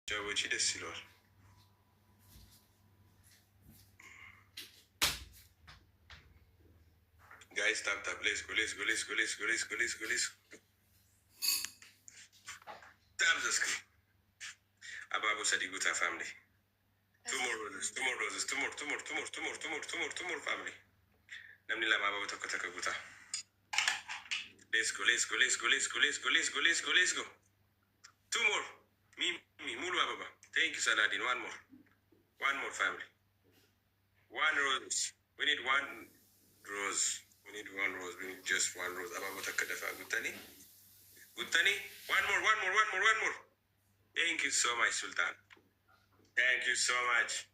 ጃቦቺ ደስ ይለዋል። ጋይስ ታፕ ታፕ ሌትስ ጎ ሌትስ ጎ ሌትስ ጎ ሌትስ ጎ ሌትስ ጎ ሌትስ ጎ ሌትስ ታፕ ዘ ስክሪን አባቦ ሰዲጉታ ፋሚሊ two more roses two more family namni lama abaabo tokko takka guta let's go two more me mulu ababa thank you Saladin one more family one rose we need one rose we need just one rose abaabo takka dafa gutani one more thank you so much Sultan. Thank you so much.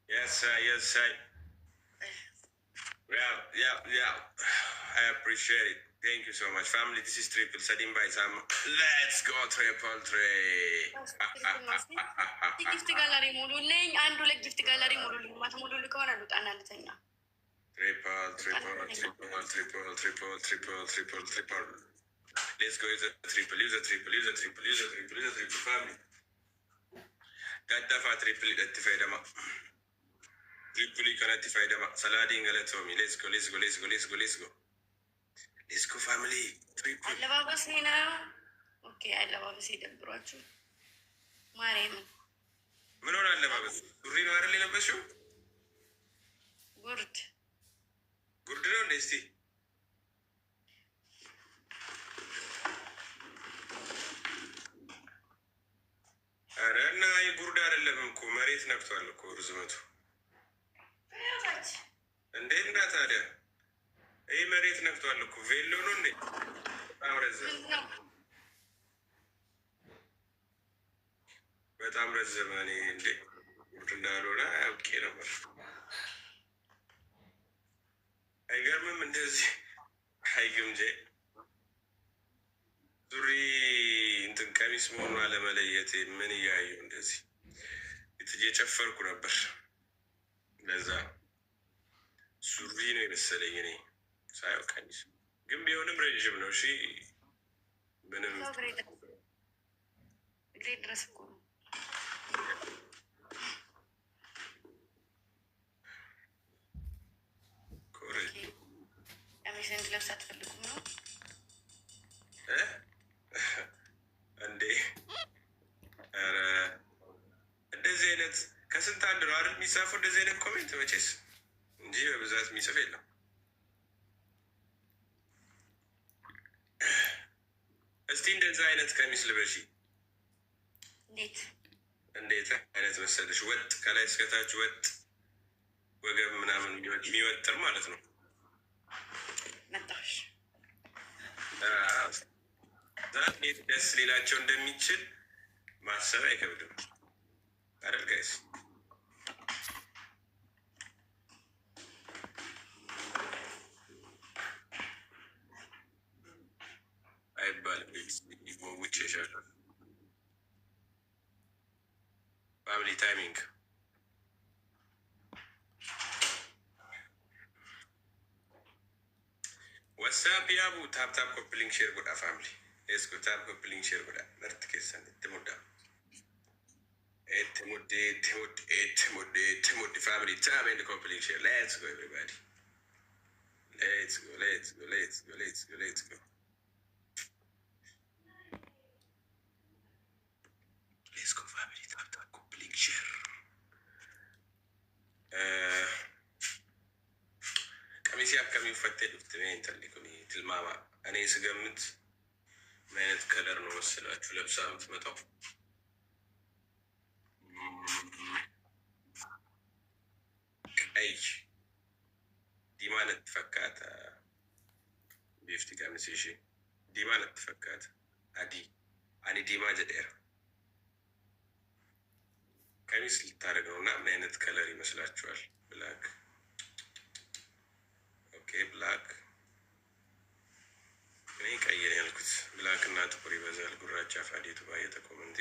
Yes, sir. Well, yeah. I appreciate it. Thank you so much. Family, this is triple. Sadim by Sam. Let's go triple three. Gift gallery mululing and do like gift gallery mululing. Mat mululing ko na lut analitanya. Triple. Let's go use a triple family. Gaddafa triple itti fayyadama. Triple kana itti fayyadama. Saladin galatomi. Let's go family. Triple. Alababas hina. Okay, alababas idabrochu. Marem. ምን ሆነ አለባበስ? ሱሪ ነው አይደል የለበሽው? ጉርድ ነው እንዴ? እስቲ አረና ጉርድ አይደለም እኮ መሬት ነክቷል እኮ ርዝመቱ። እንዴት እና ታዲያ ይህ መሬት ነክቷል እኮ ቬሎ ነው እንዴ? በጣም ረዘመ። እኔ እንዴ ጉርድ እንዳልሆነ አውቄ ነበር። አይገርምም? እንደዚህ አይግምጄ ሱሪ እንትን ቀሚስ መሆኑ አለመለየት ምን እያዩ እንደዚህ እየጨፈርኩ ነበር። ለዛ ሱሪ ነው የመሰለኝ እኔ ሳየው። ቀሚስ ግን ቢሆንም ረዥም ነው። እሺ ምንም ድረስ እኮ ነው። ቀሚስ እንድለብስ አትፈልጉም ነው እንዴ? ኧረ እንደዚህ አይነት ከስንት አንድ ነው አይደል የሚጻፈው? እንደዚህ አይነት ኮሜንት መቼስ እንጂ በብዛት የሚጽፍ የለም። እስቲ እንደዚህ አይነት ቀሚስ ልበሺ። እንዴት አይነት መሰለሽ? ወጥ ከላይ እስከታች ወጥ ወገብ ምናምን የሚወጥር ማለት ነው። መጣሽ እንዴት ደስ ሊላቸው እንደሚችል ማሰብ አይከብድም አይደል ጋይስ? አይባልም ውጭ ይሻላል። ፋሚሊ ታይሚንግ ወሳፕ ያቡ ታፕታፕ ኮፕሊንግ ሼር ጎዳ ፋሚሊ ሌትስ ጎ ታፕ ኮፕሊንግ ሼር ጎዳ መርት ኬሰን ትሙዳ ኤትሙድ ፋሚሊ ታፕ ኤንድ ኮፕሊንግ ሼር ሌትስ ጎ ኤቭሪባዲ ሌትስ ጎ ፋሚሊ ታፕታፕ ኮፕሊንግ ሼር ቀሚስ ከሚፈቴ ዱፍት ኢንተርኔኩኒ ትልማማ እኔ ስገምት ምን አይነት ከለር ነው መሰላችሁ ለብሳ የምትመጣው? ቀይ ዲማነት ፈካታ ቢፍቲ ቀሚስ ዲማነት ፈካታ አኒ ዲማ ጀዴራ ቀሚስ ልታደርግ ነው እና ምን አይነት ከለር ይመስላችኋል? ብላክ ብላክ እኔ ቀይ ነው ያልኩት። ብላክ እና ጥቁር ይበዛል። ጉራቻ ፋዴቱ ባየተ ኮመንቴ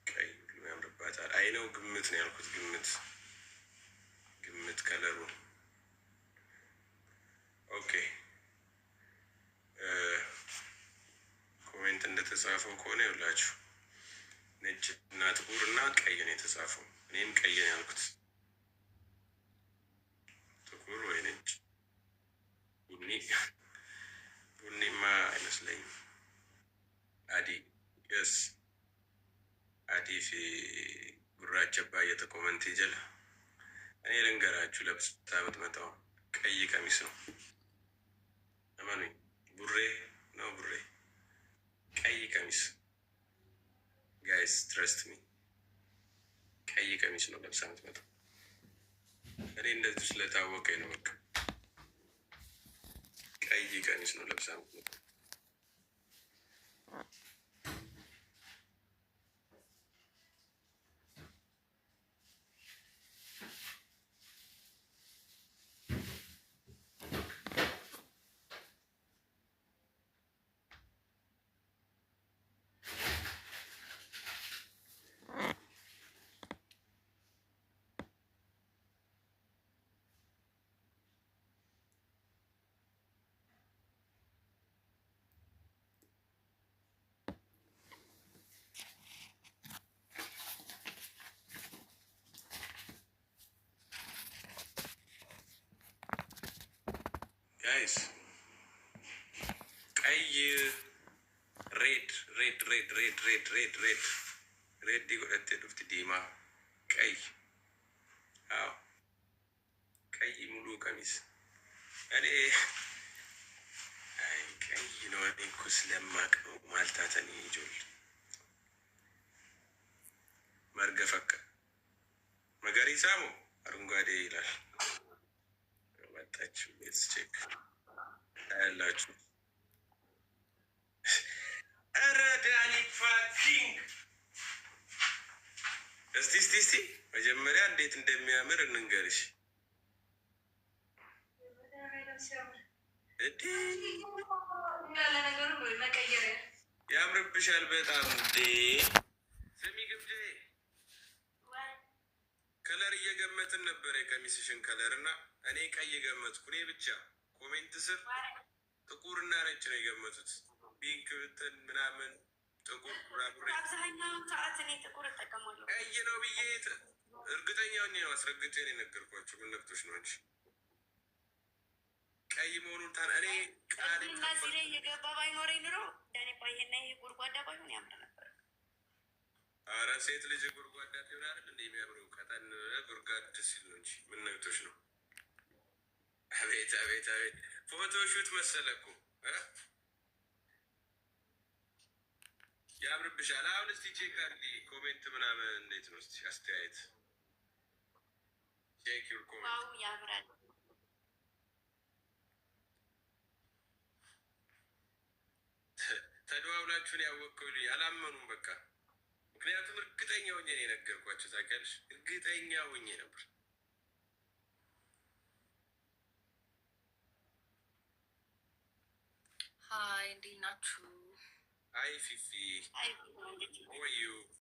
ቀይ ሁሉ ያምርባታል። አይ ነው ግምት ነው ያልኩት። ግምት ከለሩ ኦኬ። ኮሜንት እንደተጻፈው ከሆነ ይውላችሁ ነጭ እና ጥቁር እና ቀይ ነው የተጻፈው። እኔም ቀይ ነው ያልኩት። ጥቁር ወይ ነጭ? ቡኒ ቡኒማ አይመስለኝም። አዲ የስ አዲ ፊ ጉራቸ ባየተ ኮመንት ጀላ እኔ ልንገራችሁ ለብሳ የምትመጣው ቀይ ቀሚስ ነው። እመኑኝ። ቡሬ ነው ቡሬ ቀይ ቀሚስ ጋይስ ትረስት ሚ ቀይ ቀሚስ ነው ለብሳ የምትመጣው። እኔ እንደዚህ ስለታወቀኝ ነው። በቃ ቀይ ቀሚስ ነው ለብሳ የምትመጣው። ጋይስ ቀይ ሬድ ሬድ ሬድ ሬድ ሬድ ሬድ ሬድ ሬድ ጎደቴ ዱፍቲ ዲማ ቀይ አዎ ቀይ ሙሉ ቀሚስ እኔ አይ ቀይ ነው። እኔ እኮ ስለማቅ ነው ማልታተን ይጆል መርገፈቀ መገሪሳሙ አረንጓዴ ይላል። መጣችሁ ቤትስ ቼክ ያላችሁ ኧረ ዳኒ ፋኪንግ እስቲ መጀመሪያ እንዴት እንደሚያምር እንንገርሽ። ያምርብሻል በጣም እንዴ። ስሚ ግብጄ ከለር እየገመትን ነበር የቀሚስሽን ከለር እና እኔ ቀይ ገመትኩ። እኔ ብቻ ኮሜንት ስር ጥቁር እና ነጭ ነው የገመቱት። ፒንክ እንትን ምናምን ጥቁር አብዛኛውን ሰዓት እኔ ጥቁር እጠቀማለሁ። ቀይ ነው ብዬ እርግጠኛ ሆኜ ነው አስረግጬ ነው የነገርኳቸው። ምን ነክቶሽ ነው አንቺ? ቀይ መሆኑን እኔ ቃል እነዚህ ላይ እየገባ ባይኖረኝ ኑሮ ዳኔ ባይሄና ይሄ ጎድጓዳ ባይሆን ያምር ነበር። አረ ሴት ልጅ ጎድጓዳ ሲሆን አይደል እንደ የሚያምረው ቀጠን ጎድጓድ ሲል ነው እንጂ ምን ነክቶሽ ነው? አቤት አቤት አቤት ፎቶ ሹት መሰለ እኮ ያምርብሻል። አሁን እስቲ ቼክ አድርጊ ኮሜንት ምናምን እንዴት ነው እስቲ አስተያየት ቼክ ዩር ኮሜንት። ዋው ያምራል። ተደዋውላችሁን ያወቅኩልኝ አላመኑም በቃ። ምክንያቱም እርግጠኛ ሆኜ ነው የነገርኳቸው። ታውቂያለሽ እርግጠኛ ሆኜ ነበር። ሀይ እንዴት ናችሁ? አይ ፊፊ ወይ